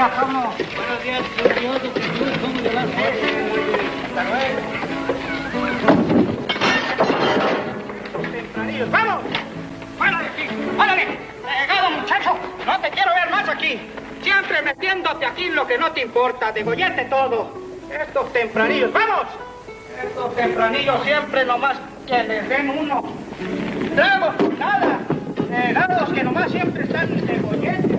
días, ¿cómo? Buenos días, ¿cómo le va? Hasta luego. Tempranillos, ¡vamos! ¡Fuera de aquí! ¡Órale! ¡Llegado, muchacho! ¡No te quiero ver más aquí! Siempre metiéndote aquí en lo que no te importa, degollarte todo. Estos tempranillos, ¡vamos! Estos tempranillos siempre nomás que les den uno. Tragos, nada. Helados que nomás siempre están degollantes.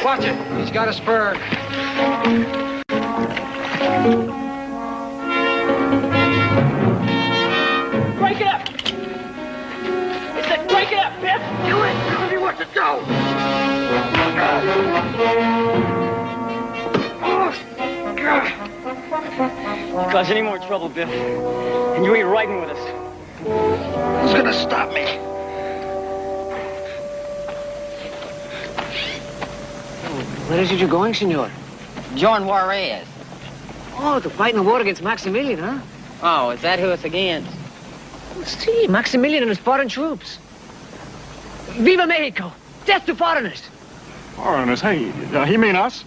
Watch it. He's got a spur. Break it up! I said break it up, Biff! Do it! Tell me what to do! Oh, God! Cause any more trouble, Biff, and you ain't riding with us. Who's gonna stop me? Where is it you're going, senor? John Juarez. Oh, to fight in the war against Maximilian, huh? Oh, is that who it's against? Oh, see, Maximilian and his foreign troops. Viva Mexico! Death to foreigners! Foreigners? Hey, he mean us?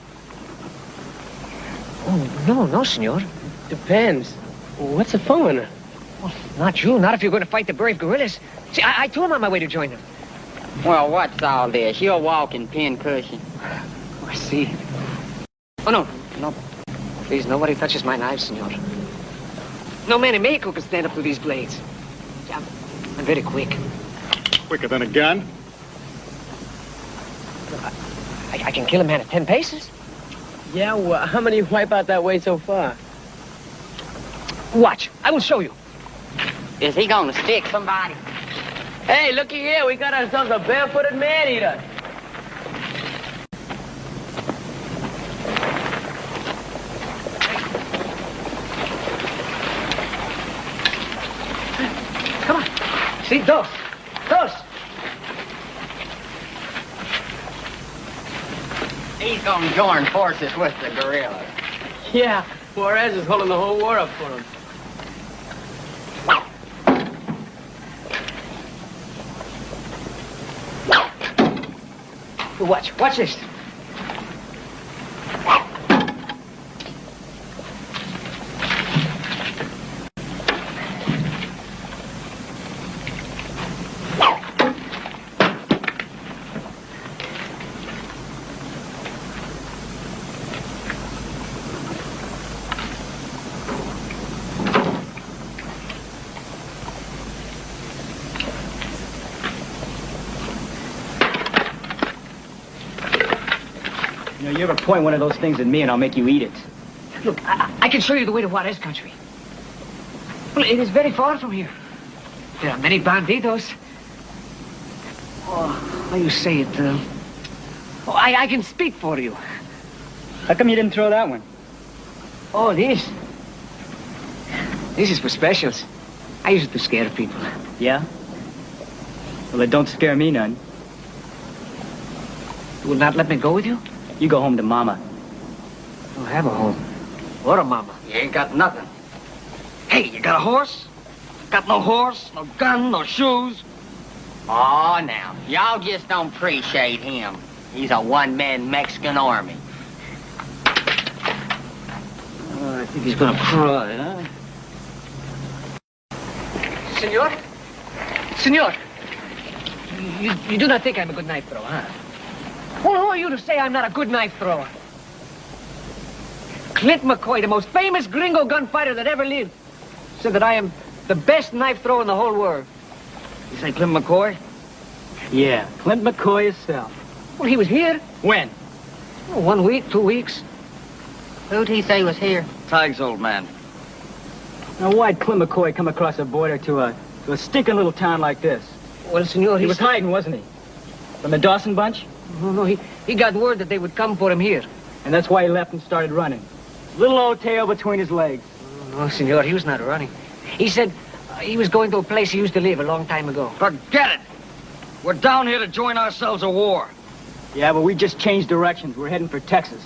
Oh, no, senor. Depends. What's a foreigner? Well, not you, not if you're going to fight the brave guerrillas. See, I too am on my way to join them. Well, what's all this? You'll walk in pincushion. Oh, I see. Oh, no. Please, nobody touches my knives, senor. No man in Mexico can stand up to these blades. I'm very quick. Quicker than a gun? I can kill a man at 10 paces. Yeah, well, how many wipe out that way so far? Watch, I will show you. Is he gonna stick somebody? Hey, looky here. We got ourselves a barefooted man-eater. Come on. See, dos. He's gonna join forces with the guerrillas. Yeah, Juarez is holding the whole war up for him. Watch this. You ever point one of those things at me and I'll make you eat it. Look, I can show you the way to Juarez country. Well, it is very far from here. There are many bandidos. Oh, how you say it? I can speak for you. How come you didn't throw that one? Oh, this. This is for specials. I use it to scare people. Yeah? Well, it don't scare me none. You will not let me go with you? You go home to Mama. I don't have a home. Or a mama. You ain't got nothing. Hey, you got a horse? Got no horse, no gun, no shoes. Oh, now, y'all just don't appreciate him. He's a one-man Mexican army. Oh, I think he's gonna cry, huh? Senor? Senor! You do not think I'm a good knife thrower, huh? Who are you to say I'm not a good knife thrower? Clint McCoy, the most famous gringo gunfighter that ever lived, said that I am the best knife thrower in the whole world. You say Clint McCoy? Yeah, Clint McCoy himself. Well, he was here. When? Oh, 1 week, 2 weeks. Who'd he say was here? Tig's old man. Now, why'd Clint McCoy come across the border to a stinking little town like this? Well, senor, He was hiding, wasn't he? From the Dawson bunch? No, he got word that they would come for him here. And that's why he left and started running. Little old tail between his legs. No, senor, he was not running. He said he was going to a place he used to live a long time ago. Forget it! We're down here to join ourselves a war. Yeah, but we just changed directions. We're heading for Texas.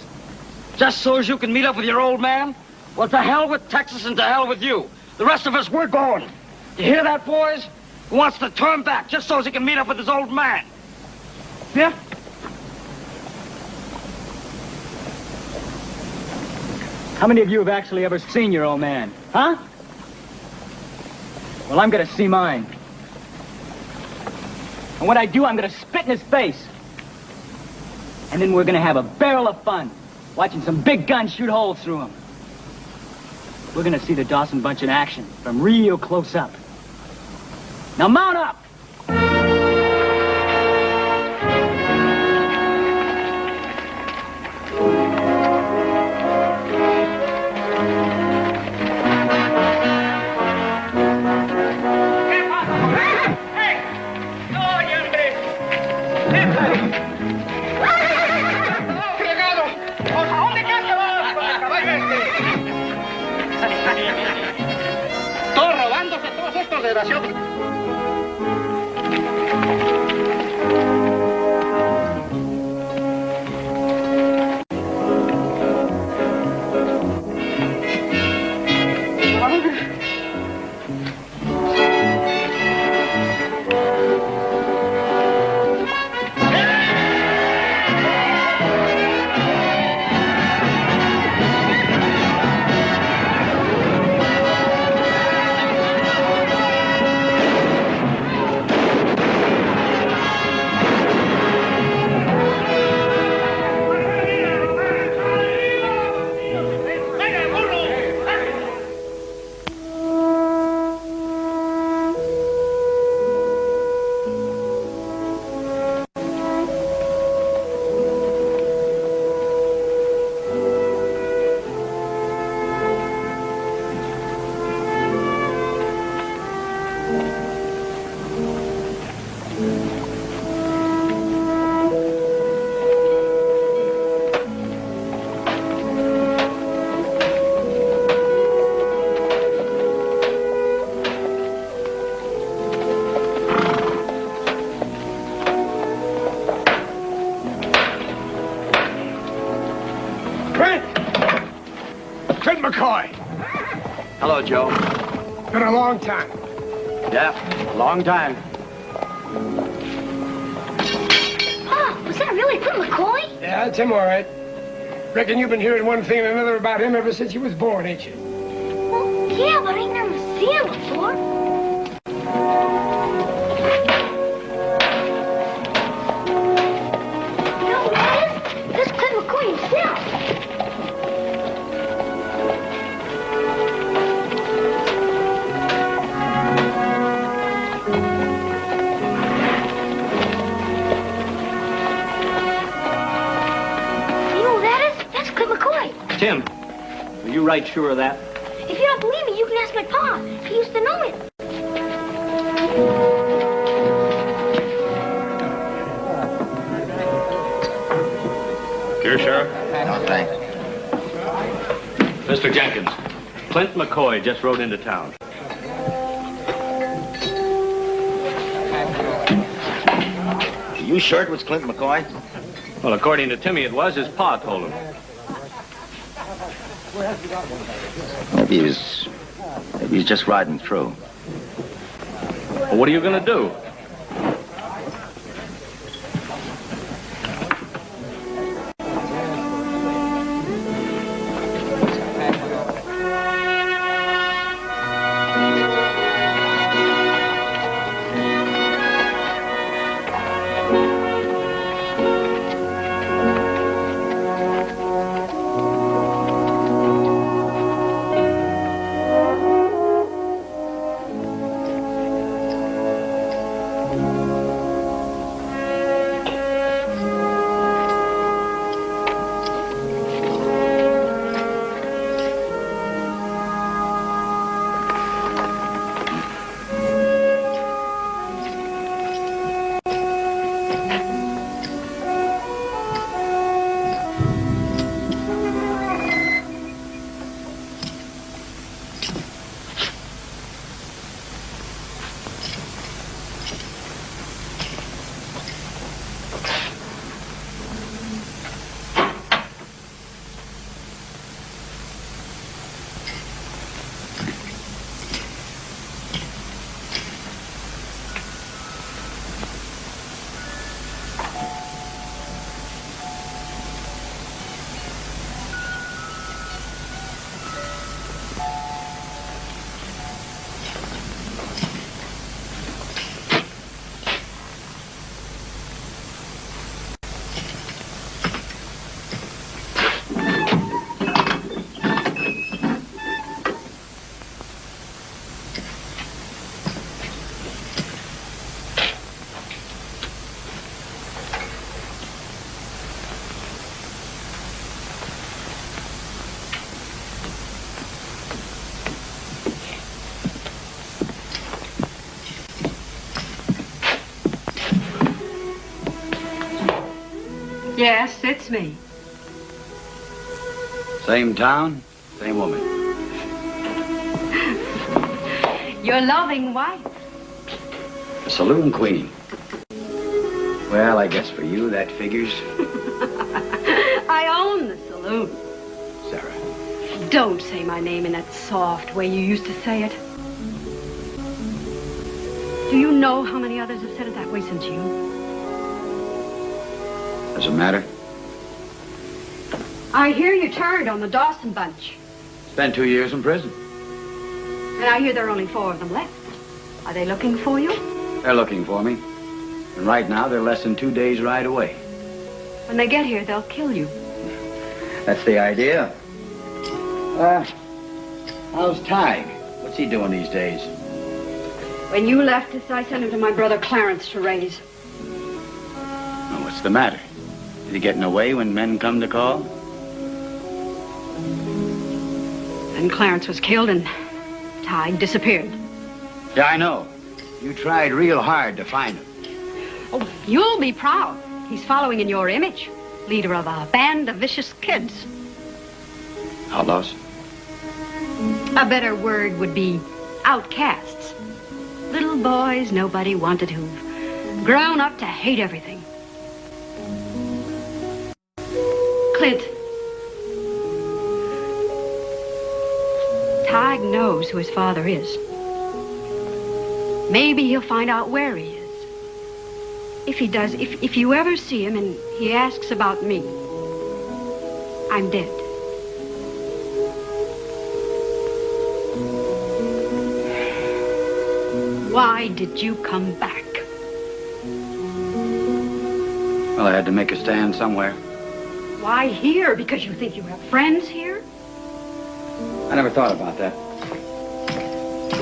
Just so as you can meet up with your old man? Well, to hell with Texas and to hell with you. The rest of us, we're going. You hear that, boys? He wants to turn back just so as he can meet up with his old man. Yeah? How many of you have actually ever seen your old man? Huh? Well, I'm gonna see mine. And when I do, I'm gonna spit in his face. And then we're gonna have a barrel of fun, watching some big guns shoot holes through him. We're gonna see the Dawson bunch in action, from real close up. Now mount up! Todos robándose todos estos desgraciados. Clint McCoy. Hello, Joe. Been a long time. Yeah, long time. Oh, was that really Clint McCoy? Yeah, it's him all right. Reckon you've been hearing one thing and another about him ever since you was born, ain't you? Well, yeah, but I ain't never seen him before. You know who that is? That's Clint McCoy himself. Tim, are you right sure of that? If you don't believe me, you can ask my pa. He used to know him. Here, Sheriff. No, thanks. Mr. Jenkins, Clint McCoy just rode into town. Are you sure it was Clint McCoy? Well, according to Timmy, it was. His pa told him. Maybe he's just riding through. Well, what are you going to do? Yes, it's me. Same town, same woman. Your loving wife. A saloon queen. Well, I guess for you that figures. I own the saloon. Sarah. Don't say my name in that soft way you used to say it. Do you know how many others have said it that way since you? Does it matter? I hear you turned on the Dawson bunch. Spent 2 years in prison. And I hear there are only 4 of them left. Are they looking for you? They're looking for me. And right now, they're less than 2 days' ride away. When they get here, they'll kill you. That's the idea. How's Tig? What's he doing these days? When you left us, I sent him to my brother Clarence to raise. Oh, what's the matter? Is he getting away when men come to call? Then Clarence was killed and Tig disappeared. Yeah, I know. You tried real hard to find him. Oh, you'll be proud. He's following in your image. Leader of a band of vicious kids. Outlaws? A better word would be outcasts. Little boys nobody wanted who've grown up to hate everything. Clint. Tig knows who his father is. Maybe he'll find out where he is. If he does, if you ever see him and he asks about me, I'm dead. Why did you come back? Well, I had to make a stand somewhere. Why here? Because you think you have friends here? I never thought about that.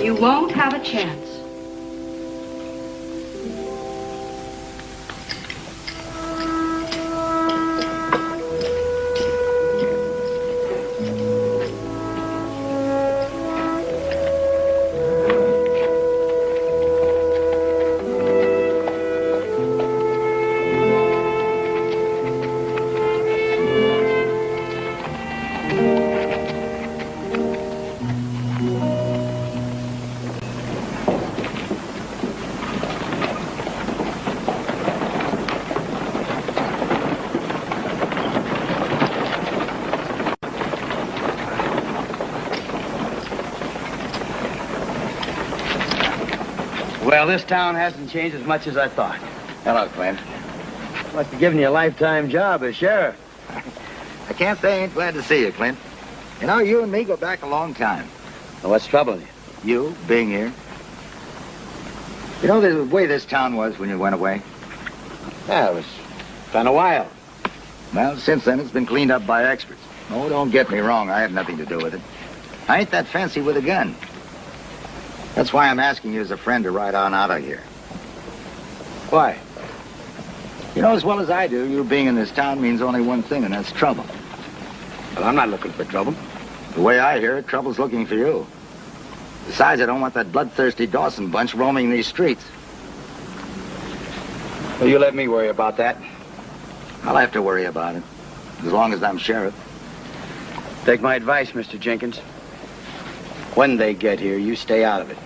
You won't have a chance. Well, this town hasn't changed as much as I thought. Hello, Clint. Must have given you a lifetime job as sheriff. I can't say I ain't glad to see you, Clint. You know, you and me go back a long time. Well, what's troubling you? You being here. You know the way this town was when you went away? Yeah, it was been a while. Well, since then, it's been cleaned up by experts. Oh, don't get me wrong. I had nothing to do with it. I ain't that fancy with a gun. That's why I'm asking you as a friend to ride on out of here. Why? You know as well as I do, you being in this town means only one thing, and that's trouble. Well, I'm not looking for trouble. The way I hear it, trouble's looking for you. Besides, I don't want that bloodthirsty Dawson bunch roaming these streets. Well, you let me worry about that. I'll have to worry about it, as long as I'm sheriff. Take my advice, Mr. Jenkins. When they get here, you stay out of it.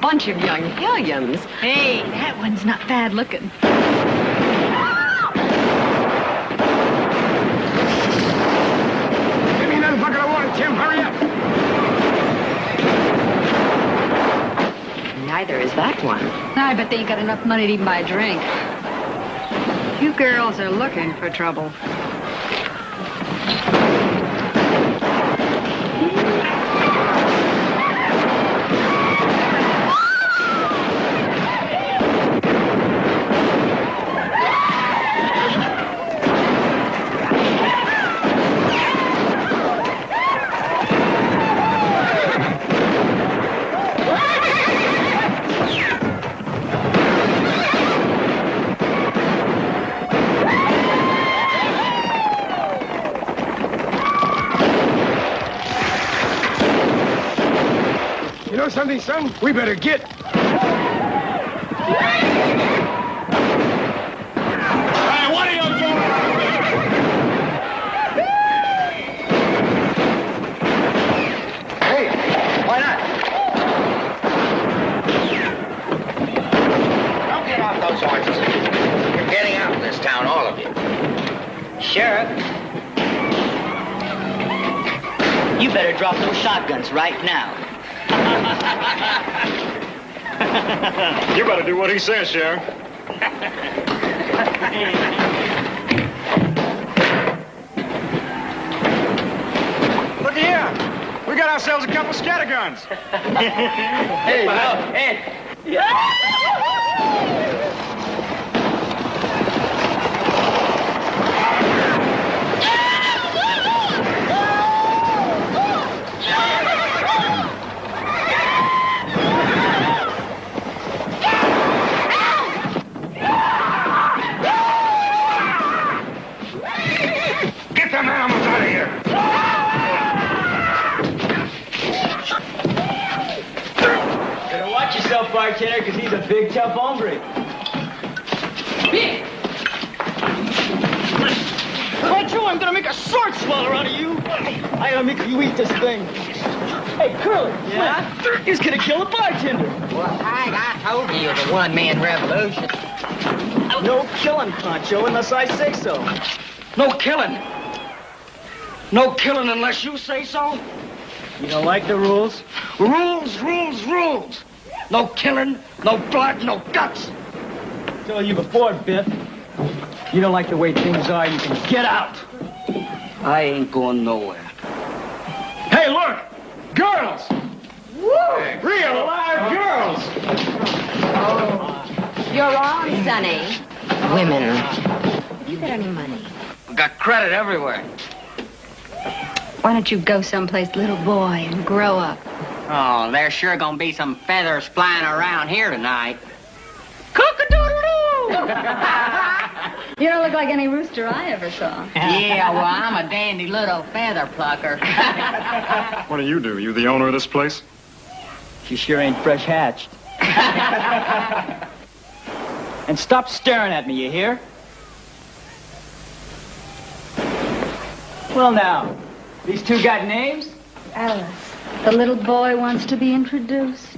Bunch of young hellions. Hey, that one's not bad looking. Give me another bucket of water, Tim. Hurry up. Neither is that one. I bet they ain't got enough money to even buy a drink. You girls are looking for trouble. Something, son? We better get. Hey, what are you doing? Hey, why not? Don't get off those horses. You're getting out of this town, all of you. Sheriff, you better drop those shotguns right now. You better do what he says, Sheriff. Look here. We got ourselves a couple scatterguns. Hey, well, Ed. Get them animals out of here. Better watch yourself, bartender, because he's a big, tough hombre. Here! swaller out of you. I gotta make you eat this thing. Hey, Curly. Yeah? He's gonna kill the bartender. Well, I told you it was a one-man revolution. No killing, Pancho, unless I say so. No killing. No killing unless you say so. You don't like the rules? Rules, rules, rules. No killing, no blood, no guts. I told you before, Biff. You don't like the way things are, you can get out. I ain't going nowhere. Hey, look! Girls! Woo! Real live girls! You're on, Sonny. Women. You got any money? We got credit everywhere. Why don't you go someplace, little boy, and grow up? Oh, there's sure gonna be some feathers flying around here tonight. Cock-a-doodle-doo! You don't look like any rooster I ever saw. Yeah, well, I'm a dandy little feather plucker. What do? You the owner of this place? She sure ain't fresh hatched. And stop staring at me, you hear? Well, now, these two got names? Alice, the little boy wants to be introduced.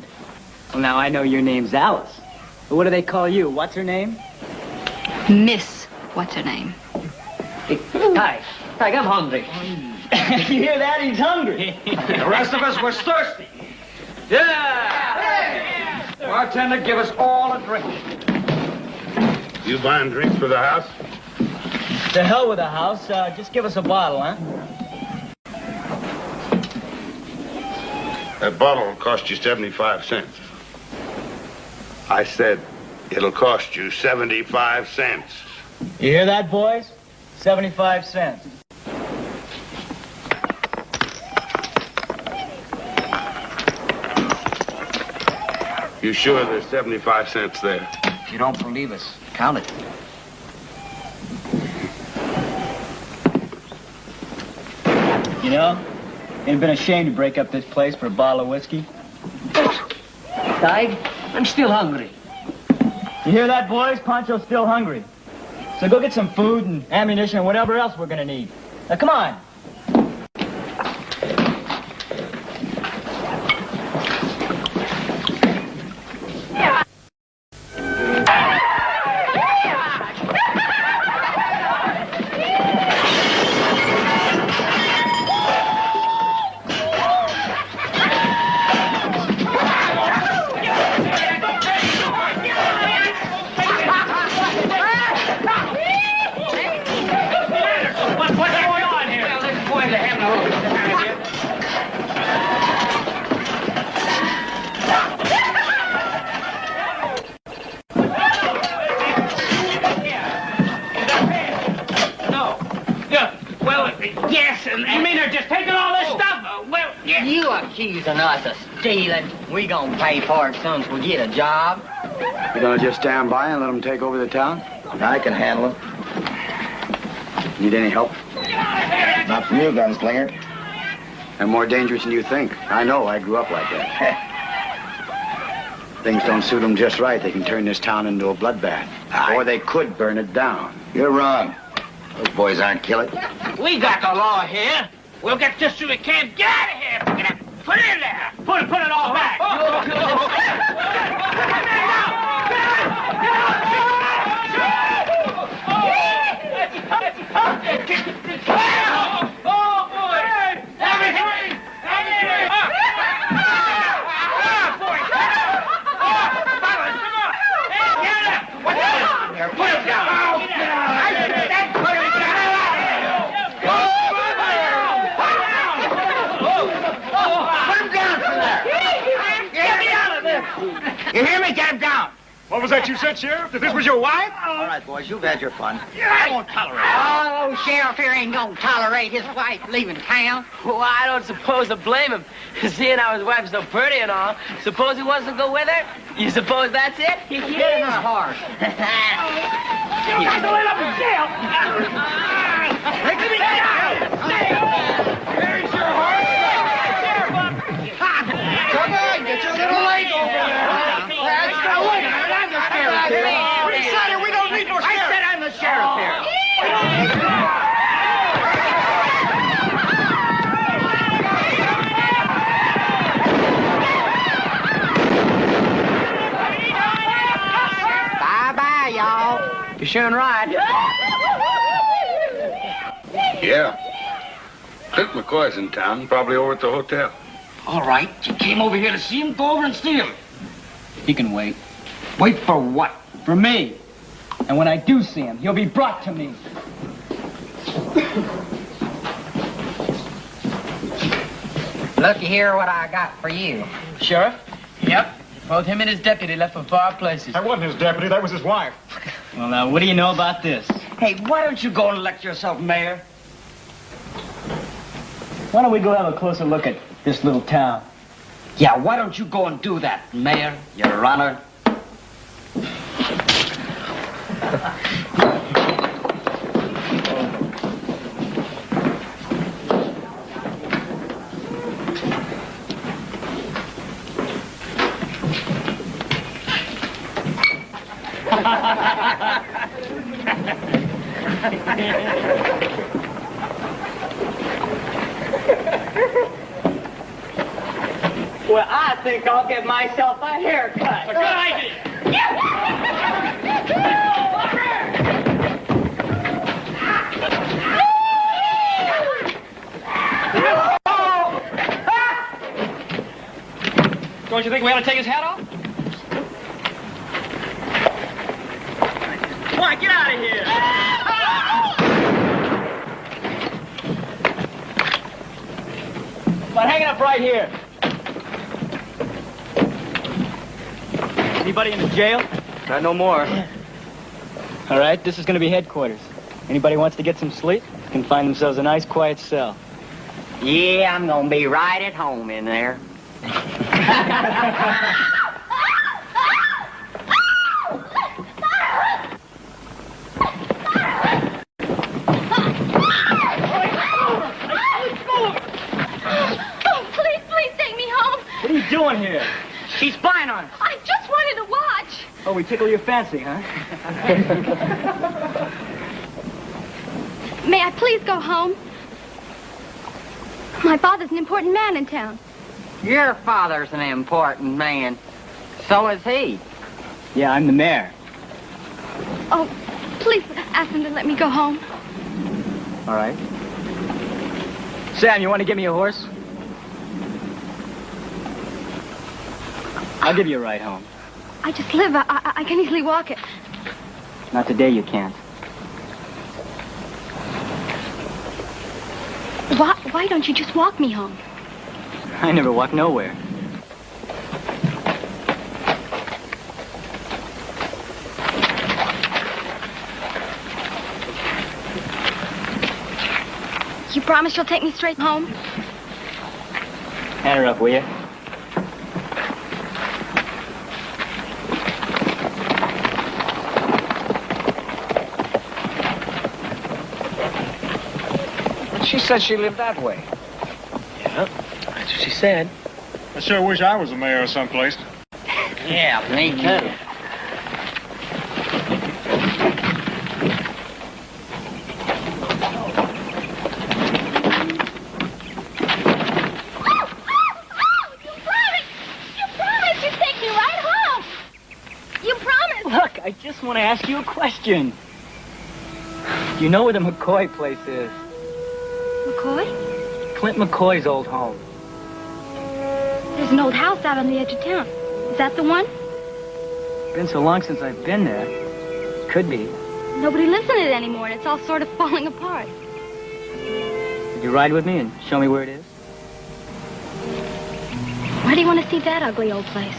Well, now, I know your name's Alice. But what do they call you? What's her name? Miss, what's her name? Tig, I'm hungry. You hear that? He's hungry. The rest of us was thirsty. Yeah! Bartender, give us all a drink. You buying drinks for the house? To hell with the house. Just give us a bottle, huh? That bottle will cost you 75 cents. I said it'll cost you 75 cents. You hear that, boys? 75 cents. You sure there's 75 cents there? If you don't believe us, count it. You know, ain't been ashamed to break up this place for a bottle of whiskey. Tig, I'm still hungry. You hear that, boys? Pancho's still hungry. So go get some food and ammunition and whatever else we're gonna need. Now, come on. You accusing us of stealing. We gonna pay for it as soon as we get a job. You gonna just stand by and let them take over the town? I can handle it. Need any help? Not from you, gunslinger. They're more dangerous than you think. I know, I grew up like that. Things don't suit them just right, they can turn this town into a bloodbath. Or they could burn it down. You're wrong. Those boys aren't killing. We got the law here. We'll get this through the camp. Get out of here. Put it in there. Put it all back. You hear me? Get him down. What was that you said, Sheriff? That this was your wife? All right, boys, you've had your fun. I won't tolerate it. Oh, Sheriff here ain't gonna tolerate his wife leaving town. Well, I don't suppose to blame him. Seeing how his wife's so pretty and all. Suppose he wants to go with her? You suppose that's it? Get in her horse. You got to let up in jail. Let me down. There's your horse. Come on, get your little leg over there. That's the way. I'm the sheriff here. We decided we don't need no sheriff. I said I'm the sheriff here. sure right. Yeah. Clint McCoy's in town, probably over at the hotel. All right, you came over here to see him. Go over and see him. He can wait. Wait for what? For me. And when I do see him, he'll be brought to me. Looky here what I got for you. Sheriff? Yep. Both him and his deputy left for far places. That wasn't his deputy, that was his wife. Well, now, what do you know about this? Hey, why don't you go and elect yourself mayor? Why don't we go have a closer look at this little town? Yeah, why don't you go and do that, Mayor, Your Honor? Well, I think I'll get myself a haircut. Good idea. Don't you think we ought to take his hat off? Come on, get out of here. But hang it up right here. Anybody in the jail? Not no more. All right, this is going to be headquarters. Anybody wants to get some sleep can find themselves a nice, quiet cell. Yeah, I'm gonna be right at home in there. Oh, please take me home. What are you doing here? She's spying on us. I just wanted to watch. Oh, we tickle your fancy, huh? May I please go home? My father's an important man in town. Your father's an important man. So is he. Yeah, I'm the mayor. Oh, please ask him to let me go home. All right. Sam, you want to give me a horse? I'll give you a ride home. I just live. I can easily walk it. Not today, you can't. Why don't you just walk me home? I never walk nowhere. You promise you'll take me straight home? Hand her up, will you? She said she lived that way. Yeah, that's what she said. I sure wish I was the mayor of someplace. Yeah, me too. Look, I just want to ask you a question. Do you know where the McCoy place is? McCoy? Clint McCoy's old home. There's an old house out on the edge of town. Is that the one? Been so long since I've been there. Could be. Nobody lives in it anymore, and it's all sort of falling apart. Could you ride with me and show me where it is? Why do you want to see that ugly old place?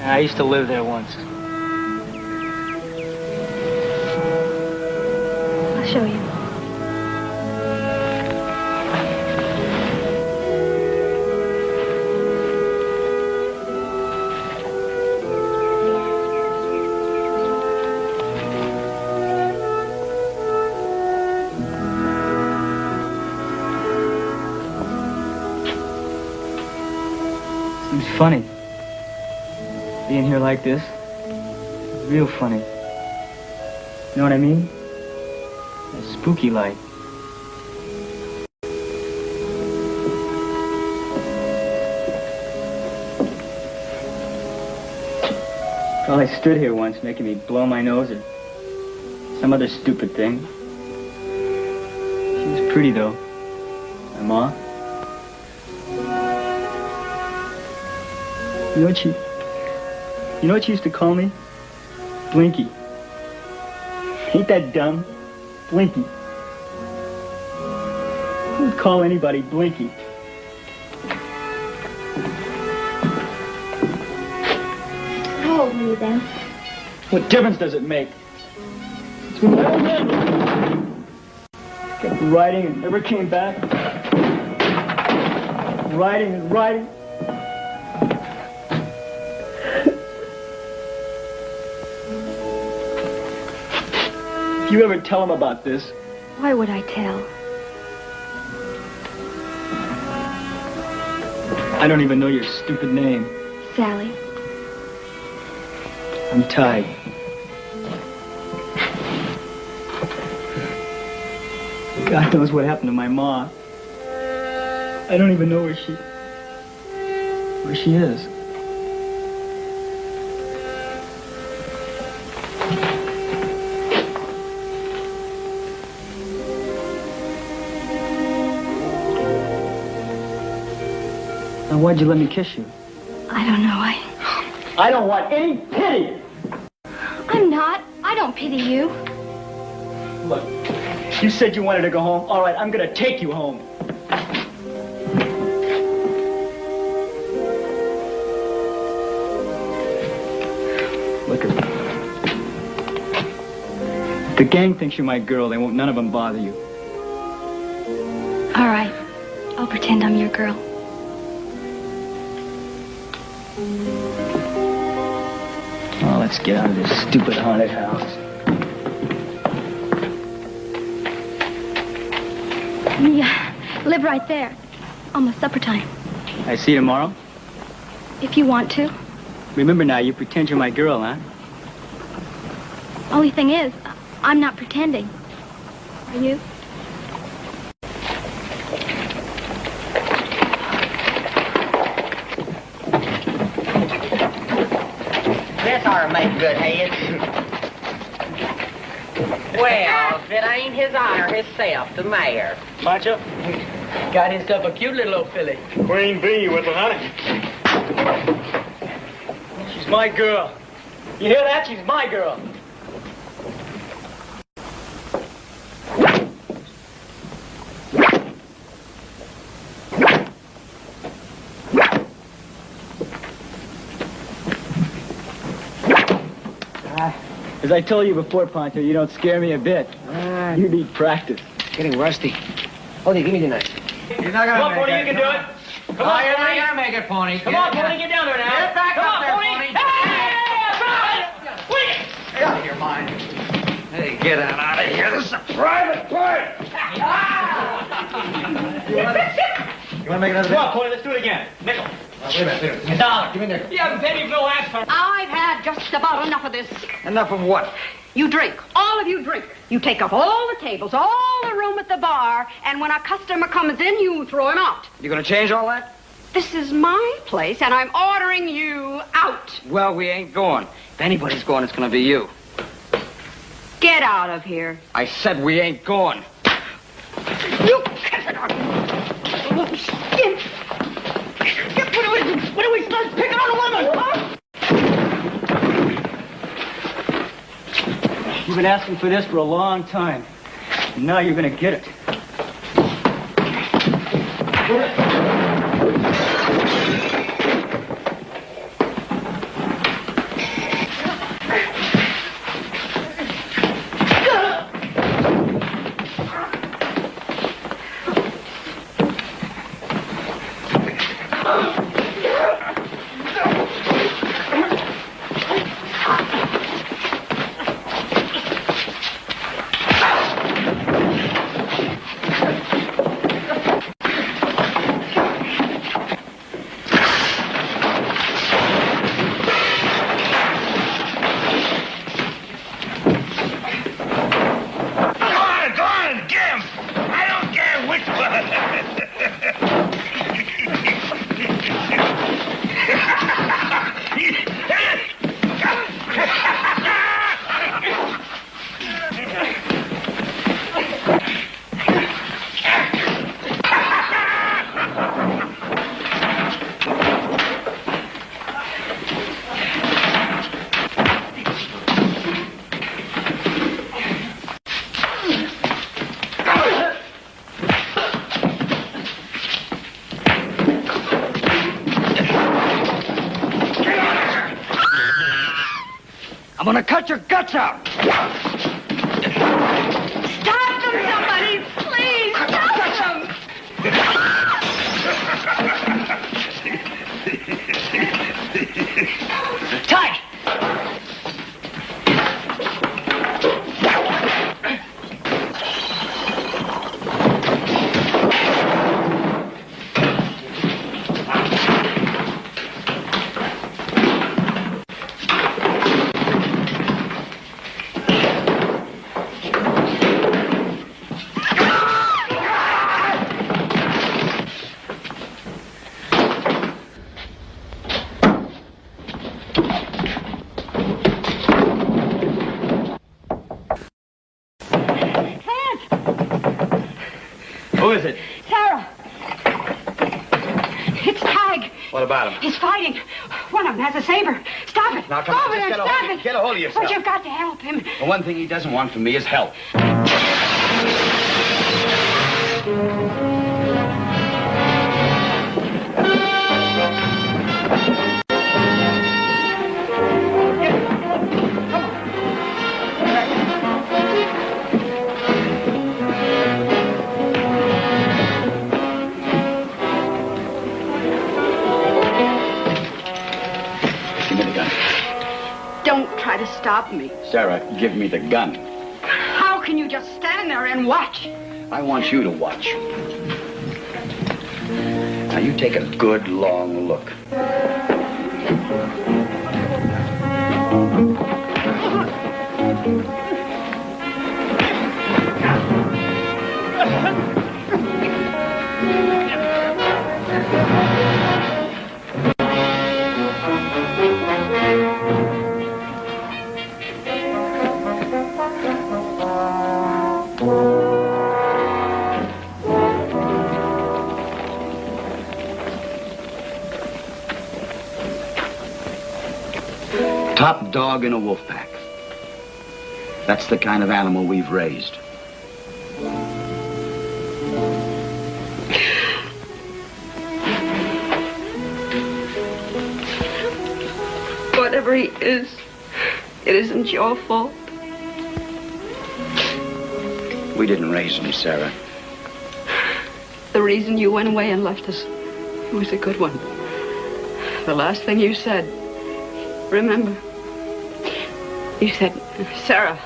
I used to live there once. I'll show you. Seems funny. Being here like this. Real funny. You know what I mean? That spooky light. Well, I stood here once making me blow my nose or Some other stupid thing. She was pretty, though. My Ma. You know what she used to call me? Blinky. Ain't that dumb? Blinky. Who would call anybody Blinky? How old were you then? What difference does it make? It's when my old man kept writing and never came back. Writing and writing. If you ever tell him about this... Why would I tell? I don't even know your stupid name. Sally. I'm Ty. God knows what happened to my Ma. I don't even know where she is. Now, why'd you let me kiss you? I don't know. I don't want any pity! I'm not. I don't pity you. Look, you said you wanted to go home. All right, I'm gonna take you home. Look at me. The gang thinks you're my girl. They won't none of them bother you. All right. I'll pretend I'm your girl. Oh, let's get out of this stupid haunted house. We live right there. Almost supper time. I see you tomorrow. If you want to. Remember now, you pretend you're my girl, huh? Only thing is, I'm not pretending. Are you? This ought to make good heads. Well, if it ain't his honor himself, the mayor. Macho, got himself a cute little old filly. Queen bee with the honey. She's my girl. You hear that? She's my girl. As I told you before, Pancho, you don't scare me a bit. You need practice. Getting rusty. Odie, give me the knife. You're not gonna Come on, Pony, you can do it. Come on, you're Pony. not gonna make it, Pony. Come on, Pony, get down there now. Get back Come up on, there, Pony. Pony. Get out of here, mine. Hey, get out of here. This is a private part. You wanna make another Come on, Pony, let's do it again. Nickel. Wait a minute. $1. Give me a nickel. You haven't paid me no ass for... I've had just about enough of this. Enough of what? You drink. All of you drink. You take up all the tables, all the room at the bar, and when a customer comes in, you throw him out. You gonna change all that? This is my place, and I'm ordering you out. Well, we ain't going. If anybody's going, it's gonna be you. Get out of here. I said we ain't going. You... When do we start picking on women, huh? You've been asking for this for a long time. And now you're gonna get it. I'm gonna cut your guts out. Stop them, somebody! Please, stop them! Tight! Who is it? Sarah! It's Tag. What about him? He's fighting. One of them has a saber. Stop it. Now, come on, Over just there, get a stop hold of- it. get a hold of yourself. But you've got to help him. The one thing he doesn't want from me is help. Give me the gun. Don't try to stop me. Sarah, give me the gun. How can you just stand there and watch? I want you to watch. Now, you take a good, long look. Top dog in a wolf pack. That's the kind of animal we've raised. Whatever he is, it isn't your fault. We didn't raise him, Sarah. The reason you went away and left us was a good one. The last thing you said, remember? You said, Sarah,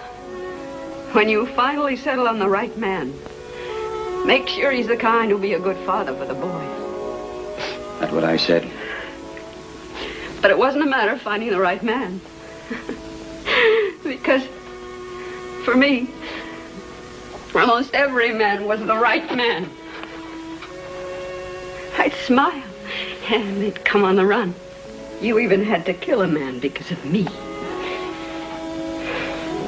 when you finally settle on the right man, make sure he's the kind who'll be a good father for the boy. That's what I said. But it wasn't a matter of finding the right man. Because, for me, almost every man was the right man. I'd smile, and they'd come on the run. You even had to kill a man because of me.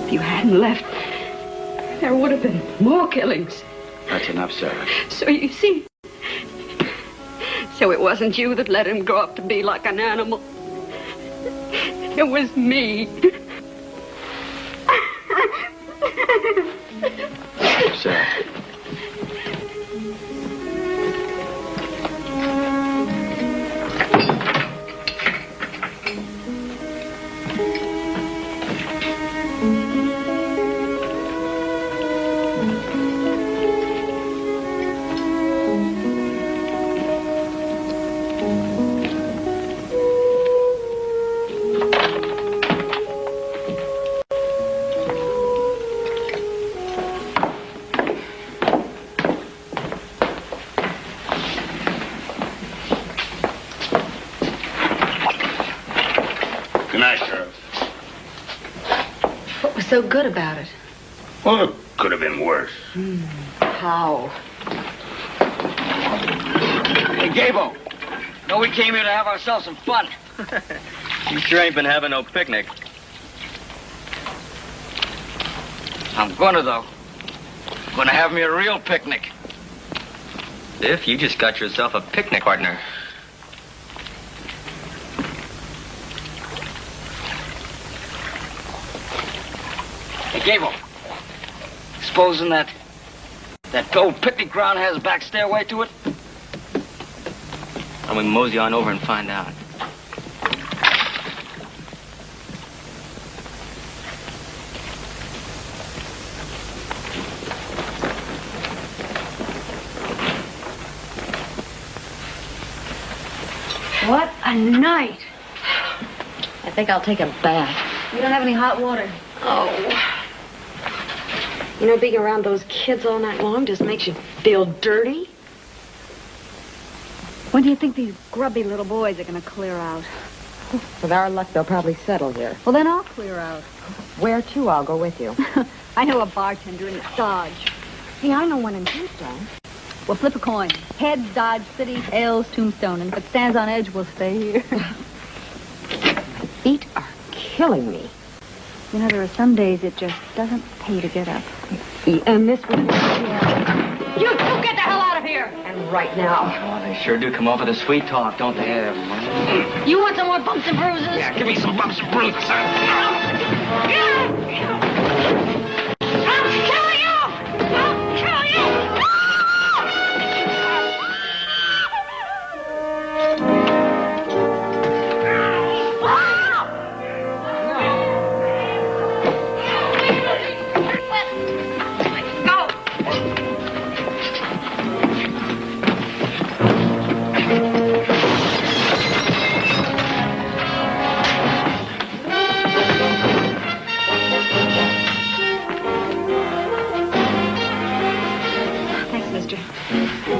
If you hadn't left, there would have been more killings. That's enough, Sarah. So you see, so it wasn't you that let him grow up to be like an animal. It was me. Sarah. Good night, Sheriff. What was so good about it? Well, it could have been worse. How? Hey, Gabo. No, we came here to have ourselves some fun. You sure ain't been having no picnic. I'm gonna, though. Gonna have me a real picnic. Biff, you just got yourself a picnic partner. Hey, Gable. Supposing that old picnic ground has a back stairway to it? I'm gonna mosey on over and find out. What a night. I think I'll take a bath. We don't have any hot water. Oh. You know, being around those kids all night long just makes you feel dirty. When do you think these grubby little boys are going to clear out? With our luck, they'll probably settle here. Well, then I'll clear out. Where to? I'll go with you. I know a bartender in Dodge. Hey, I know one in Tombstone. We'll flip a coin. Heads, Dodge City, tails, Tombstone. And if it stands on edge, we'll stay here. Feet are killing me. You know, there are some days it just doesn't pay to get up. And this one... You get the hell out of here! And right now. Oh, they sure do come off with a sweet talk, don't they? You want some more bumps and bruises? Yeah, give me some bumps and bruises. I'll kill you! I'll kill you!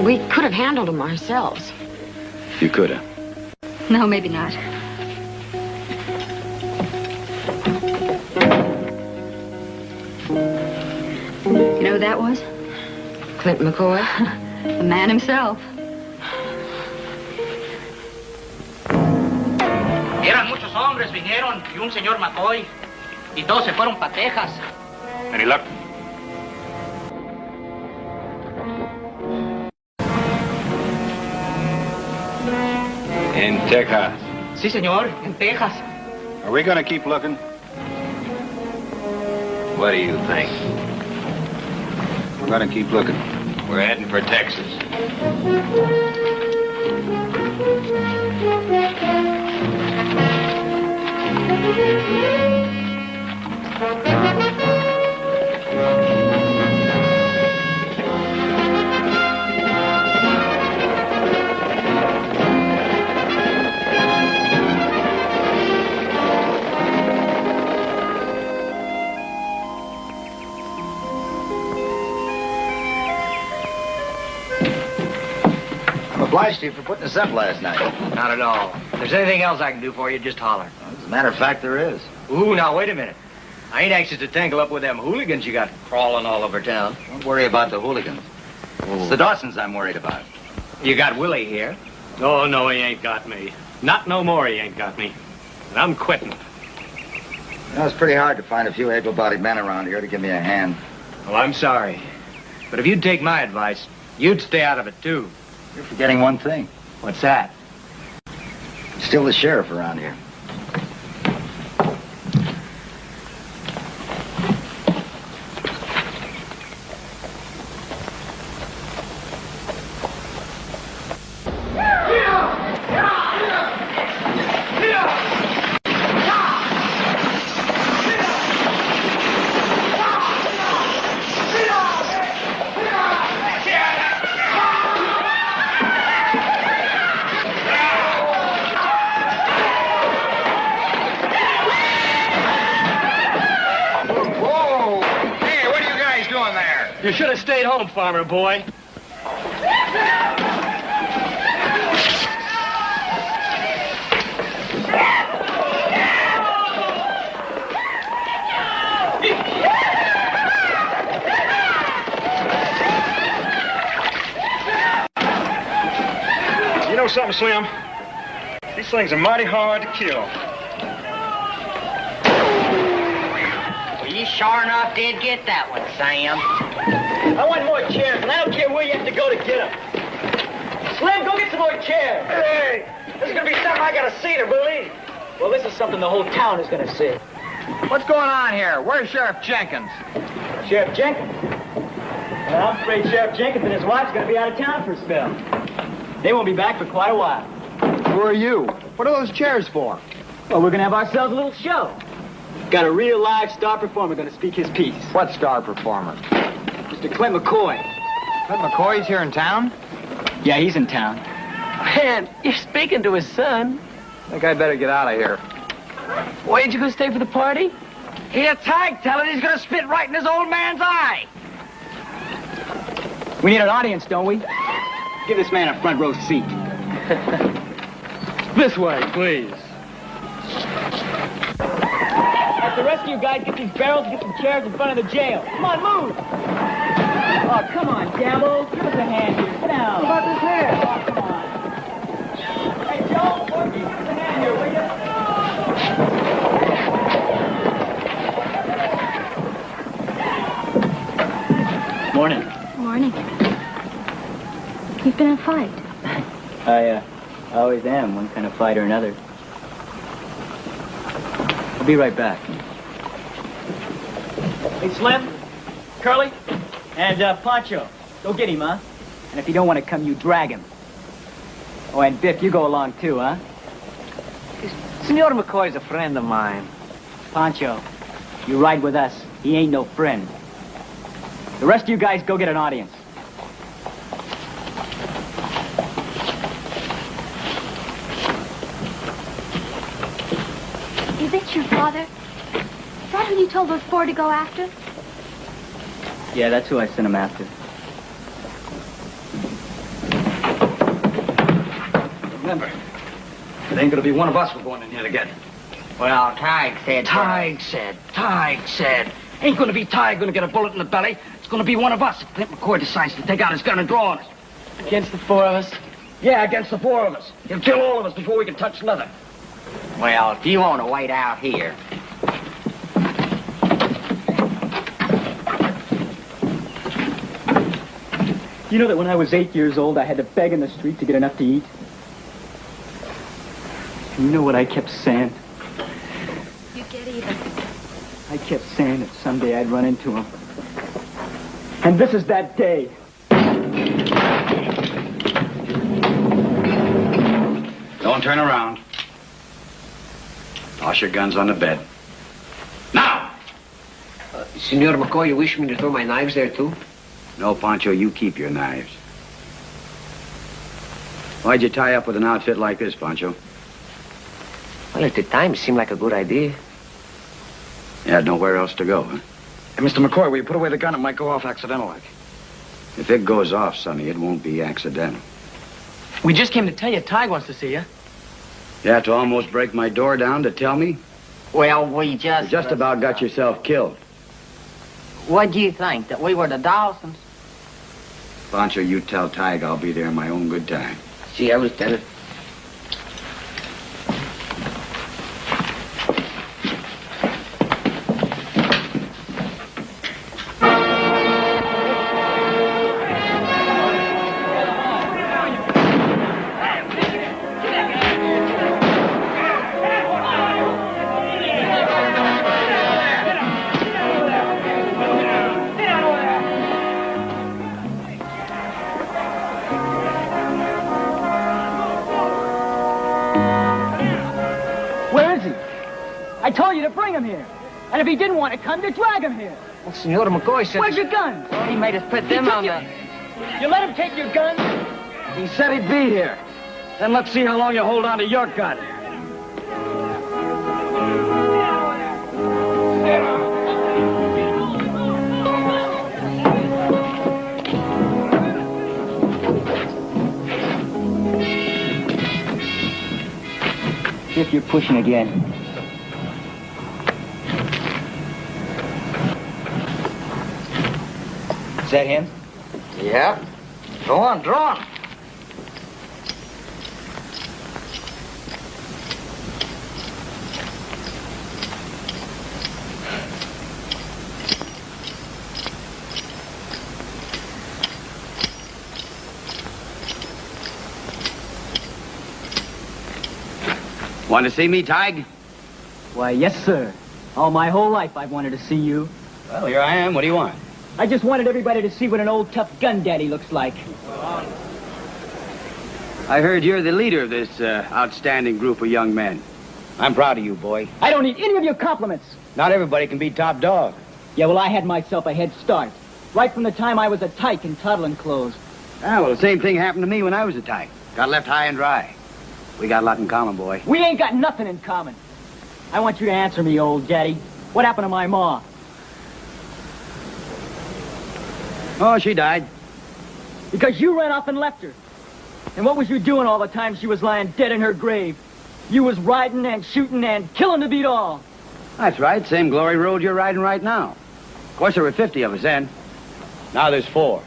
We could have handled them ourselves. You could have. No, maybe not. You know who that was? Clint McCoy? The man himself. Eran muchos hombres, vinieron, y un señor McCoy. Y todos se fueron para Texas. Any luck? In Texas. Sí, señor, en Texas. Are we going to keep looking? What do you think? We're going to keep looking. We're heading for Texas. Obliged to you for putting us up last night. Not at all. If there's anything else I can do for you, just holler. As a matter of fact, there is. Ooh, now, wait a minute. I ain't anxious to tangle up with them hooligans you got crawling all over town. Don't worry about the hooligans. It's the Dawsons I'm worried about. You got Willie here. Oh, no, he ain't got me. Not no more he ain't got me. And I'm quitting. You know, it's pretty hard to find a few able-bodied men around here to give me a hand. Well, I'm sorry. But if you'd take my advice, you'd stay out of it, too. You're forgetting one thing. What's that? I'm still the sheriff around here. You should have stayed home, farmer boy. You know something, Slim? These things are mighty hard to kill. Are you sure enough did get that one, Sam. I want more chairs, and I don't care where you have to go to get them. Slim, go get some more chairs. Hey, this is gonna be something I gotta see to believe. Well, this is something the whole town is going to see. What's going on here? Where's Sheriff Jenkins? Sheriff Jenkins? Well, I'm afraid Sheriff Jenkins and his wife's going to be out of town for a spell. They won't be back for quite a while. Who are you? What are those chairs for? Well, we're going to have ourselves a little show. Got a real live star performer going to speak his piece. What star performer? Mr. Clint McCoy. Clint McCoy's here in town? Yeah, he's in town. Man, you're speaking to his son. I think I better get out of here. Why didn't you go stay for the party? Here, Tig, tell it he's gonna spit right in his old man's eye. We need an audience, don't we? Give this man a front row seat. This way, please. The rest of you guys get these barrels and get some chairs in front of the jail. Come on, move! Oh, come on, Dabble. Give us a hand here. Sit down. What about this hair? Oh, come on. Hey, Joe, Porky, give us a hand here, will you? Morning. Morning. You've been in a fight. I always am, one kind of fight or another. I'll be right back. Hey, Slim, Curly, and Pancho. Go get him, huh? And if you don't want to come, you drag him. Oh, and Biff, you go along too, huh? Senor McCoy's a friend of mine. Pancho, you ride with us. He ain't no friend. The rest of you guys go get an audience. Is it your father? Is that who you told those four to go after? Yeah, that's who I sent him after. Remember, it ain't gonna be one of us we're going in here to get. Well, Tig said... Tig said. Ain't gonna be Tig gonna get a bullet in the belly. It's gonna be one of us if Clint McCoy decides to take out his gun and draw on us. Against the four of us? Yeah, against the four of us. He'll kill all of us before we can touch leather. Well, if you want to wait out here... You know that when I was 8 years old, I had to beg in the street to get enough to eat? And you know what I kept saying? You get even. I kept saying that someday I'd run into him. And this is that day. Don't turn around. Toss your guns on the bed. Now! Senor McCoy, you wish me to throw my knives there, too? No, Pancho, you keep your knives. Why'd you tie up with an outfit like this, Pancho? Well, at the time, it seemed like a good idea. You had nowhere else to go, huh? Hey, Mr. McCoy, will you put away the gun? It might go off accidental-like. If it goes off, Sonny, it won't be accidental. We just came to tell you Tig wants to see you. You had to almost break my door down to tell me? Well, we just... You just about got yourself killed. What'd you think, that we were the Dawsons? Pancho, you tell Tig I'll be there in my own good time. See, I was telling. I told you to bring him here. And if he didn't want to come, you drag him here. Well, Senor McCoy said... Where's your guns? Well, he made us put them on the... You let him take your guns? He said he'd be here. Then let's see how long you hold on to your gun. If you're pushing again. Is that him? Yeah. Go on, draw on. Want to see me, Tig? Why, yes, sir. All my whole life I've wanted to see you. Well, here I am. What do you want? I just wanted everybody to see what an old tough gun daddy looks like. I heard you're the leader of this outstanding group of young men. I'm proud of you, boy. I don't need any of your compliments. Not everybody can be top dog. Yeah, well, I had myself a head start. Right from the time I was a tyke in toddling clothes. Ah, well, the same thing happened to me when I was a tyke. Got left high and dry. We got a lot in common, boy. We ain't got nothing in common. I want you to answer me, old daddy. What happened to my ma? Oh, she died. Because you ran off and left her. And what was you doing all the time she was lying dead in her grave? You was riding and shooting and killing to beat all. That's right. Same glory road you're riding right now. Of course, there were 50 of us then. Now there's 4.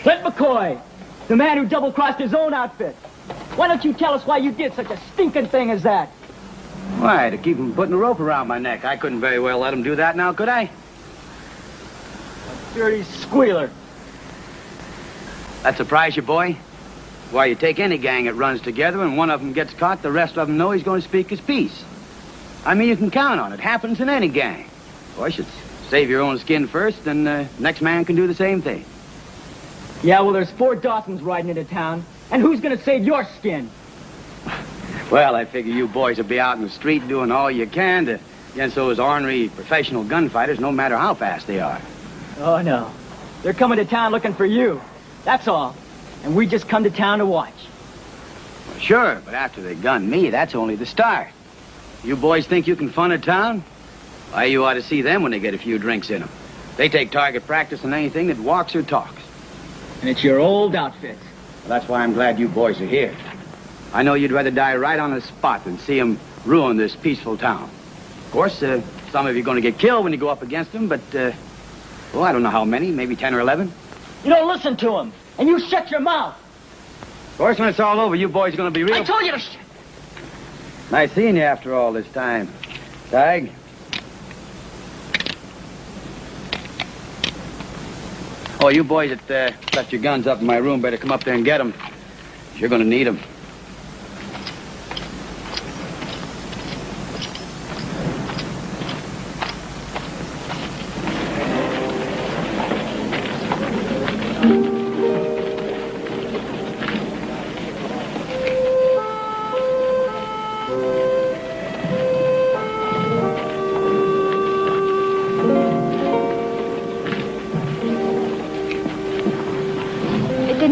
Clint McCoy, the man who double-crossed his own outfit. Why don't you tell us why you did such a stinking thing as that? Why, to keep him putting a rope around my neck. I couldn't very well let him do that now, could I? Dirty squealer. That surprise you, boy? Why, you take any gang that runs together and one of them gets caught, the rest of them know he's going to speak his piece. I mean, you can count on it. Happens in any gang. Of course, it's save your own skin first, and next man can do the same thing. Yeah, well, there's 4 Dawsons riding into town. And who's going to save your skin? Well, I figure you boys will be out in the street doing all you can to against those ornery professional gunfighters, no matter how fast they are. Oh, no. They're coming to town looking for you. That's all. And we just come to town to watch. Well, sure, but after they gun me, that's only the start. You boys think you can fun a town? Why, you ought to see them when they get a few drinks in them. They take target practice on anything that walks or talks. And it's your old outfit. Well, that's why I'm glad you boys are here. I know you'd rather die right on the spot than see them ruin this peaceful town. Of course, some of you are going to get killed when you go up against them, but, well, I don't know how many, maybe 10 or 11. You don't listen to him, and you shut your mouth. Of course, when it's all over, you boys are going to be real... I told you to shut... Nice seeing you after all this time. Tig? Oh, you boys that left your guns up in my room better come up there and get them. You're going to need them.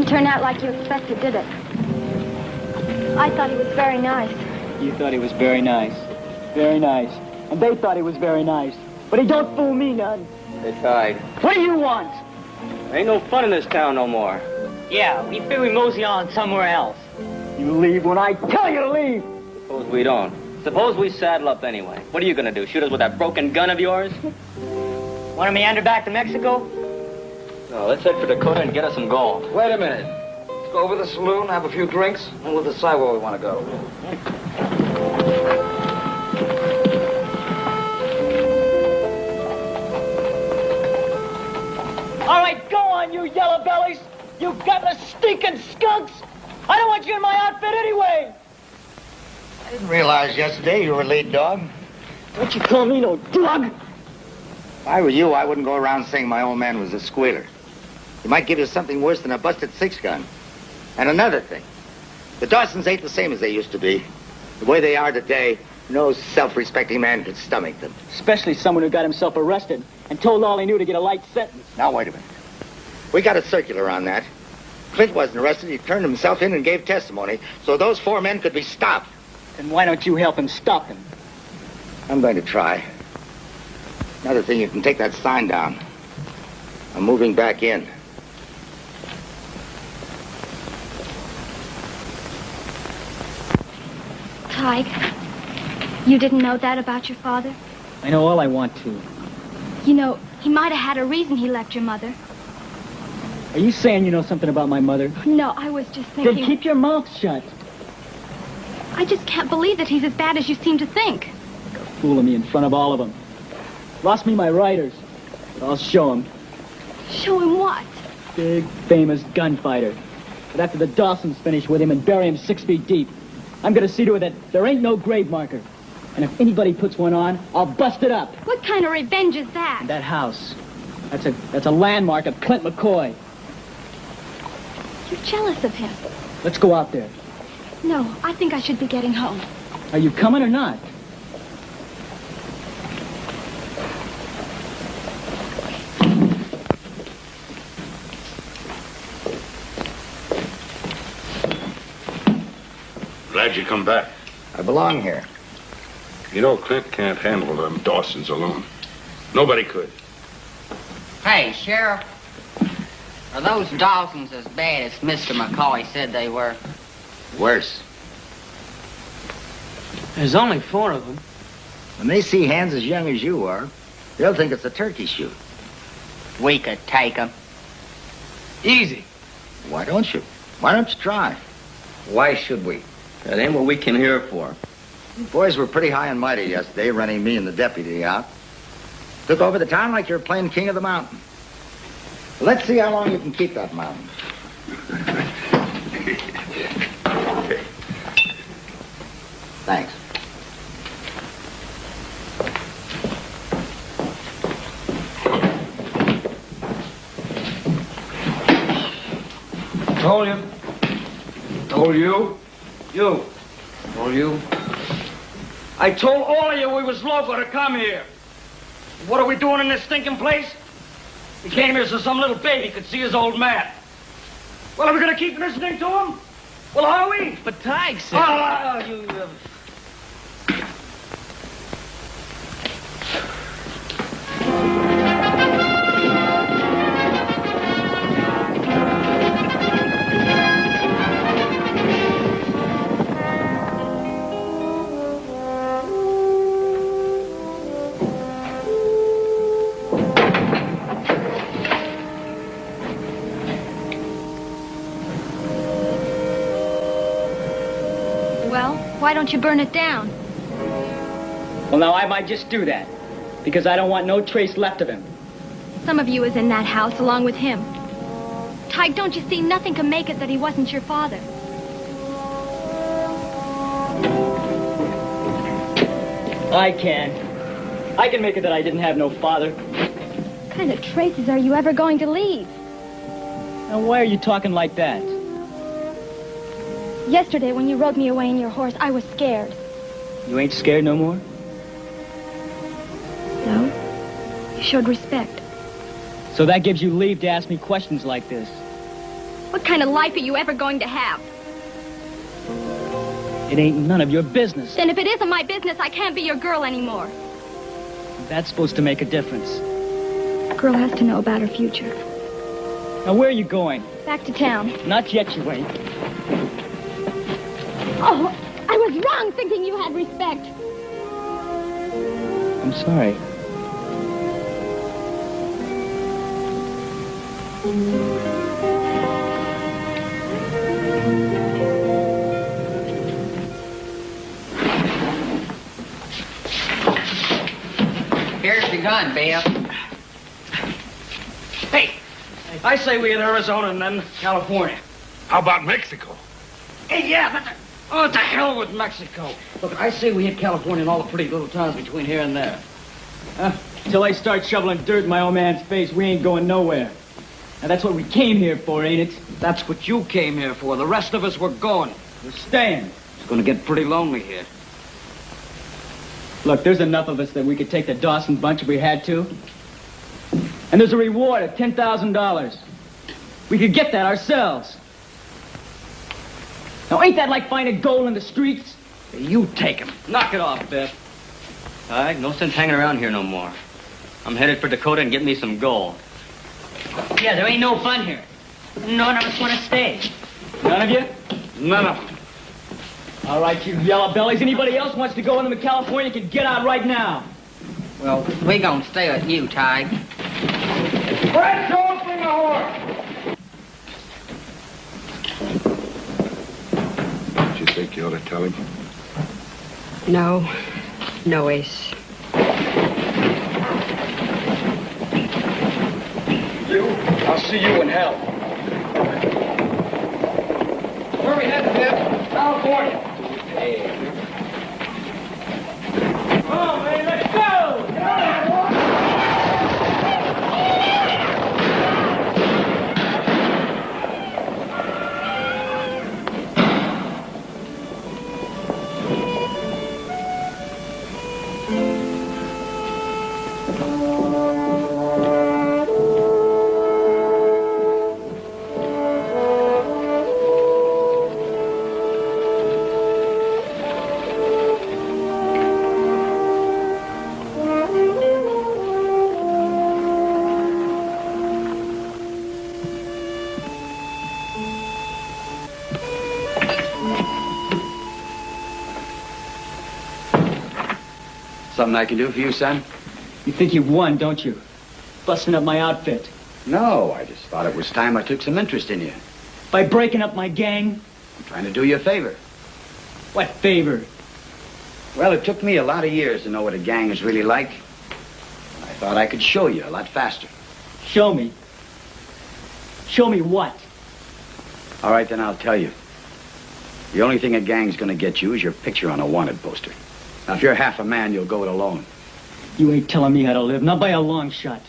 Turn out like you expected, did it? I thought he was very nice. You thought he was very nice. Very nice. And they thought he was very nice. But he don't fool me none. They tried. What do you want? Ain't no fun in this town no more. Yeah, we figure we mosey on somewhere else. You leave when I tell you to leave. Suppose we don't. Suppose we saddle up anyway. What are you gonna do, shoot us with that broken gun of yours? Want to meander back to Mexico? No, let's head for Dakota and get us some gold. Wait a minute. Let's go over to the saloon, have a few drinks, and we'll decide where we want to go. All right, go on, you yellow bellies. You gutless, stinking skunks. I don't want you in my outfit anyway. I didn't realize yesterday you were a lead dog. Don't you call me no dog. If I were you, I wouldn't go around saying my old man was a squealer. He might give you something worse than a busted 6-gun. And another thing, the Dawsons ain't the same as they used to be. The way they are today, no self-respecting man could stomach them. Especially someone who got himself arrested and told all he knew to get a light sentence. Now, wait a minute. We got a circular on that. Clint wasn't arrested. He turned himself in and gave testimony, so those 4 men could be stopped. Then why don't you help him stop them? I'm going to try. Another thing, you can take that sign down. I'm moving back in. Tig, you didn't know that about your father? I know all I want to. You know, he might have had a reason he left your mother. Are you saying you know something about my mother? No, I was just thinking... Then keep your mouth shut. I just can't believe that he's as bad as you seem to think. Fooling me in front of all of them. Lost me my riders. But I'll show him. Show him what? Big, famous gunfighter. But after the Dawsons finish with him and bury him 6 feet deep, I'm gonna see to it that there ain't no grave marker. And if anybody puts one on, I'll bust it up. What kind of revenge is that? And that house, that's a landmark of Clint McCoy. You're jealous of him. Let's go out there. No, I think I should be getting home. Are you coming or not? Glad you come back. I belong here. You know, Clint can't handle them Dawsons alone. Nobody could. Hey, Sheriff. Are those Dawsons as bad as Mr. McCoy said they were? Worse. There's only 4 of them. When they see hands as young as you are, they'll think it's a turkey shoot. We could take them. Easy. Why don't you? Why don't you try? Why should we? That ain't what we came here for. You boys were pretty high and mighty yesterday, running me and the deputy out. Took over the town like you're playing king of the mountain. Well, let's see how long you can keep that mountain. Thanks. Told you. Told you. You. Told you. I told all of you we was local to come here. What are we doing in this stinking place? We came here so some little baby could see his old man. Well, are we going to keep listening to him? Well, are we? But Tige said... you... Well, why don't you burn it down? Well, now I might just do that. Because I don't want no trace left of him. Some of you is in that house along with him. Tige, don't you see? Nothing can make it that he wasn't your father. I can. I can make it that I didn't have no father. What kind of traces are you ever going to leave? Now, why are you talking like that? Yesterday, when you rode me away in your horse, I was scared. You ain't scared no more? No. You showed respect. So that gives you leave to ask me questions like this. What kind of life are you ever going to have? It ain't none of your business. Then if it isn't my business, I can't be your girl anymore. That's supposed to make a difference. A girl has to know about her future. Now, where are you going? Back to town. Not yet, you ain't. Oh, I was wrong thinking you had respect. I'm sorry. Here's your gun, Bill. Hey, I say we hit Arizona and then California. How about Mexico? Hey, yeah, but... Oh, to hell with Mexico. Look, I say we hit California and all the pretty little towns between here and there. Till I start shoveling dirt in my old man's face, we ain't going nowhere. Now, that's what we came here for, ain't it? That's what you came here for. The rest of us were going. We're staying. It's gonna get pretty lonely here. Look, there's enough of us that we could take the Dawson bunch if we had to. And there's a reward of $10,000. We could get that ourselves. Now, ain't that like finding gold in the streets? You take him. Knock it off, Biff. All right, no sense hanging around here no more. I'm headed for Dakota and get me some gold. Yeah, there ain't no fun here. None of us want to stay. None of you? None of them. All right, you yellow bellies. Anybody else wants to go into California can get out right now. Well, we gonna stay with you, Tige. Fred, don't bring a horse! Don't you think you ought to tell him? No. No, Ace. You? I'll see you in hell. Where are we headed, Biff? California. Something I can do for you, son? You think you've won, don't you? Busting up my outfit. No, I just thought it was time I took some interest in you. By breaking up my gang? I'm trying to do you a favor. What favor? Well, it took me a lot of years to know what a gang is really like. I thought I could show you a lot faster. Show me? Show me what? All right, then I'll tell you. The only thing a gang's gonna get you is your picture on a wanted poster. Now, if you're half a man, you'll go it alone. You ain't telling me how to live, not by a long shot.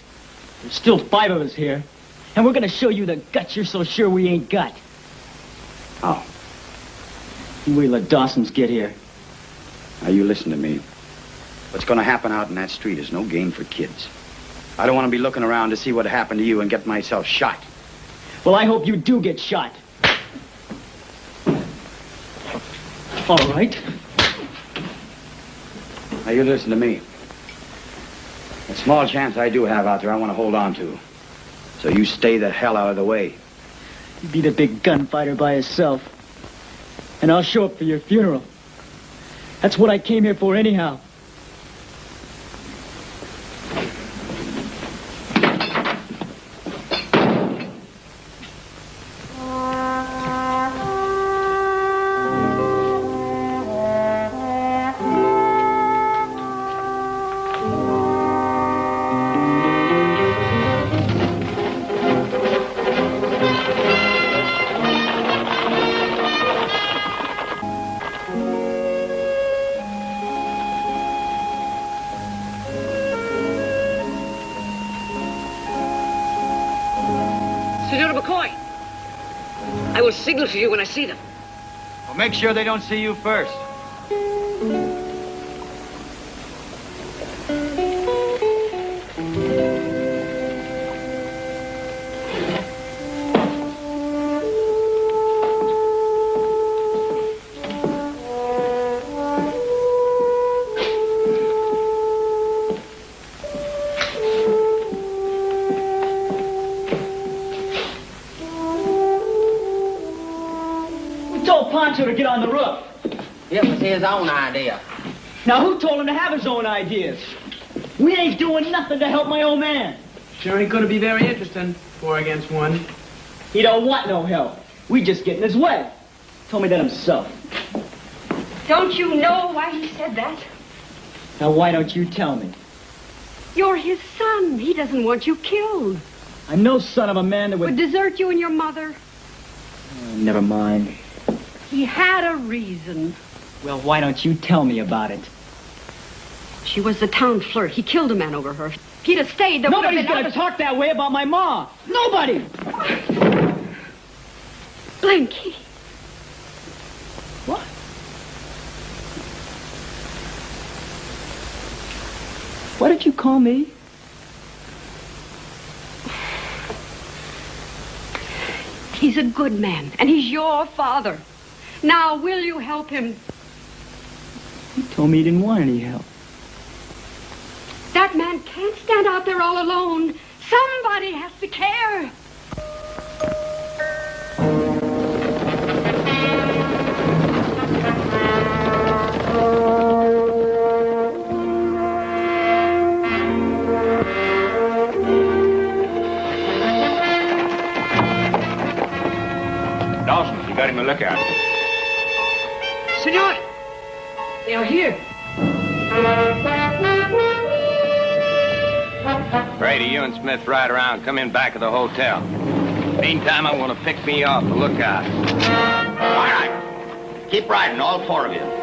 There's still 5 of us here, and we're gonna show you the guts you're so sure we ain't got. Oh. You wait till the Dawsons get here. Now, you listen to me. What's gonna happen out in that street is no game for kids. I don't want to be looking around to see what happened to you and get myself shot. Well, I hope you do get shot. All right. Now, you listen to me. The small chance I do have out there, I want to hold on to. So you stay the hell out of the way. You be the big gunfighter by yourself. And I'll show up for your funeral. That's what I came here for anyhow. Senora McCoy, I will signal for you when I see them. Well, make sure they don't see you first. Pancho to get on the roof. It was his own idea. Now, who told him to have his own ideas? We ain't doing nothing to help my old man. Sure ain't gonna be very interesting. 4 against 1. He don't want no help. We just get in his way. Told me that himself. Don't you know why he said that? Now, why don't you tell me? You're his son. He doesn't want you killed. I'm no son of a man that Would would... desert you and your mother. Oh, never mind. He had a reason. Well, why don't you tell me about it? She was the town flirt. He killed a man over her. If he'd have stayed, there would have Nobody's been gonna talk that way about my ma. Nobody! Blanky. What? What did you call me? He's a good man, and he's your father. Now, will you help him? He told me he didn't want any help. That man can't stand out there all alone. Somebody has to care. Dawson, you got him a lookout. Senor, they are here. Brady, you and Smith ride around. Come in back of the hotel. Meantime, I want to pick me off the lookout. All right. Keep riding, all 4 of you.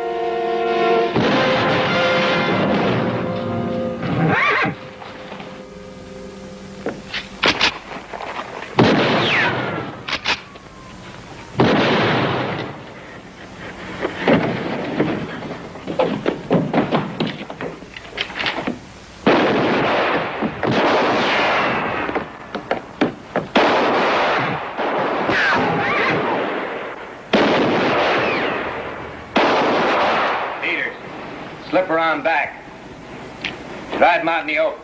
Slip around back. Ride him out in the open.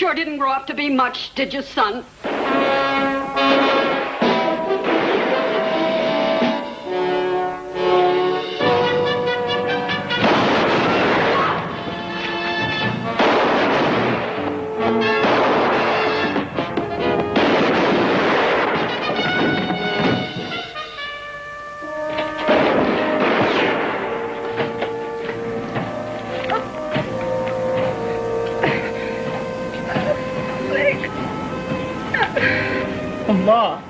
sure didn't grow up to be much, did you, son? Ma.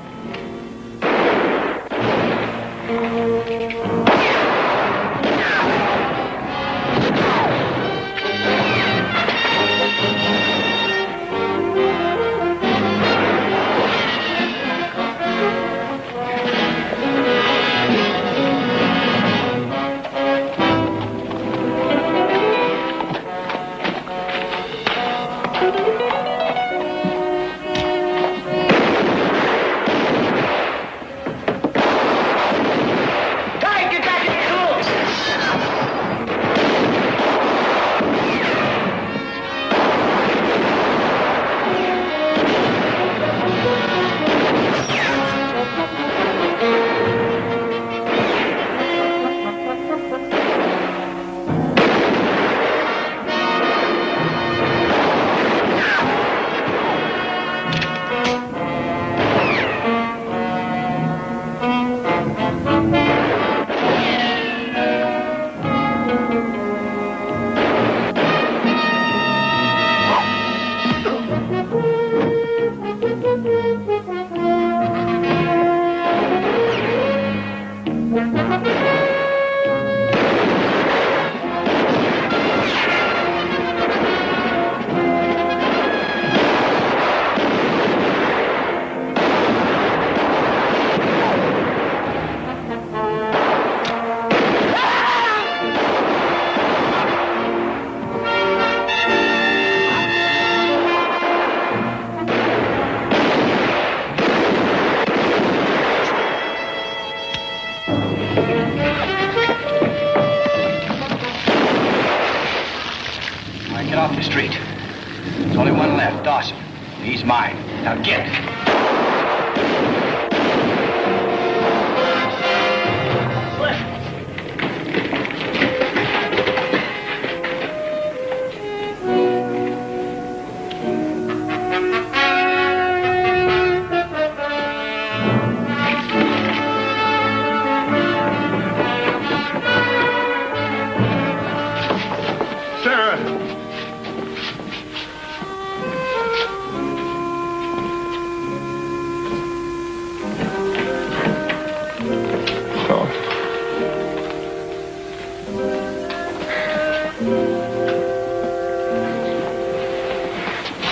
Get off the street. There's only one left, Dawson. He's mine. Now get.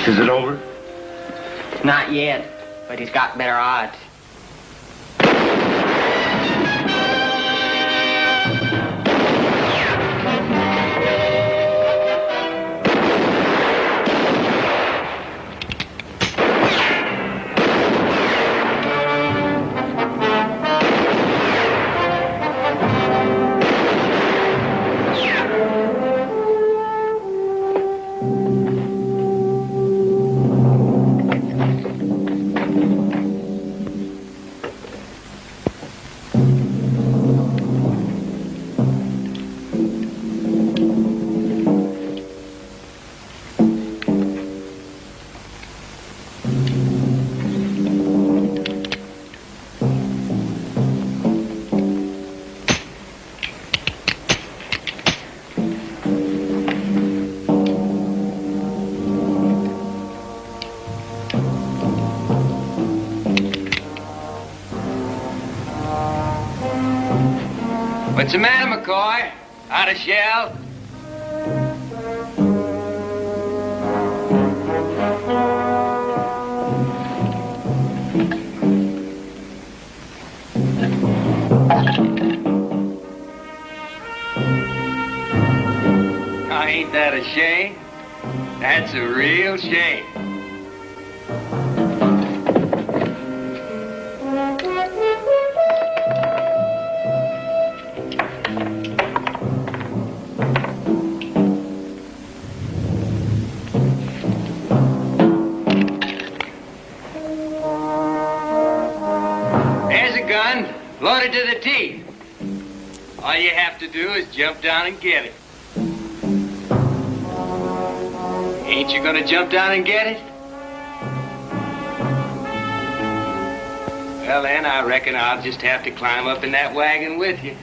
Is it over? Not yet, but he's got better odds. What's the matter, McCoy? Out of shell? Oh, ain't that a shame? That's a real shame. a gun, loaded to the teeth. All you have to do is jump down and get it. Ain't you gonna jump down and get it? Well, then, I reckon I'll just have to climb up in that wagon with you.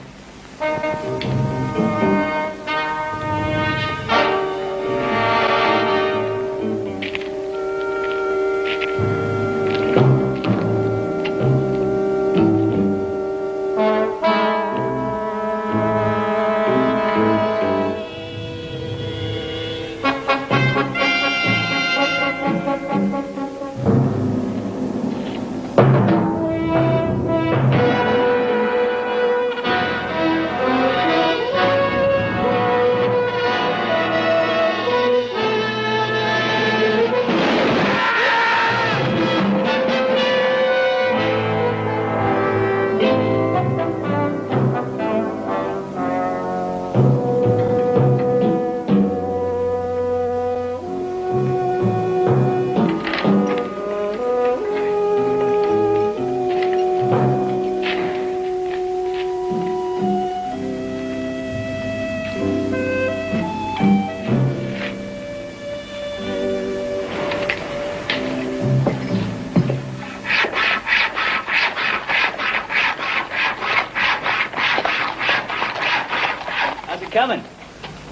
Coming.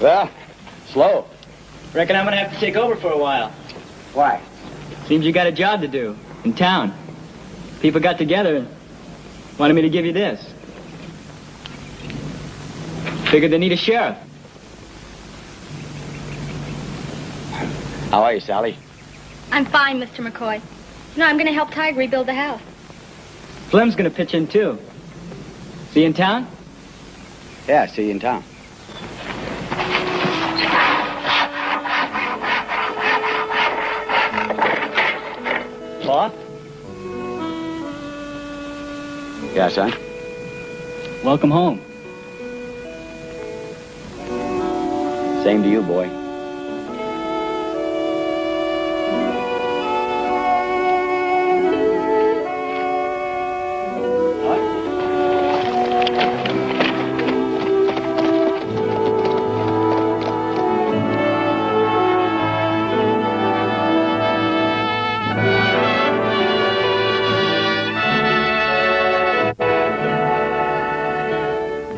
Well, slow. Reckon I'm gonna have to take over for a while. Why? Seems you got a job to do in town. People got together and wanted me to give you this. Figured they need a sheriff. How are you, Sally? I'm fine, Mr. McCoy. You know, I'm going to help Tige rebuild the house. Flem's gonna pitch in too. See you in town? Yeah, see you in town. Boss? Yeah, son? Welcome home. Same to you, boy.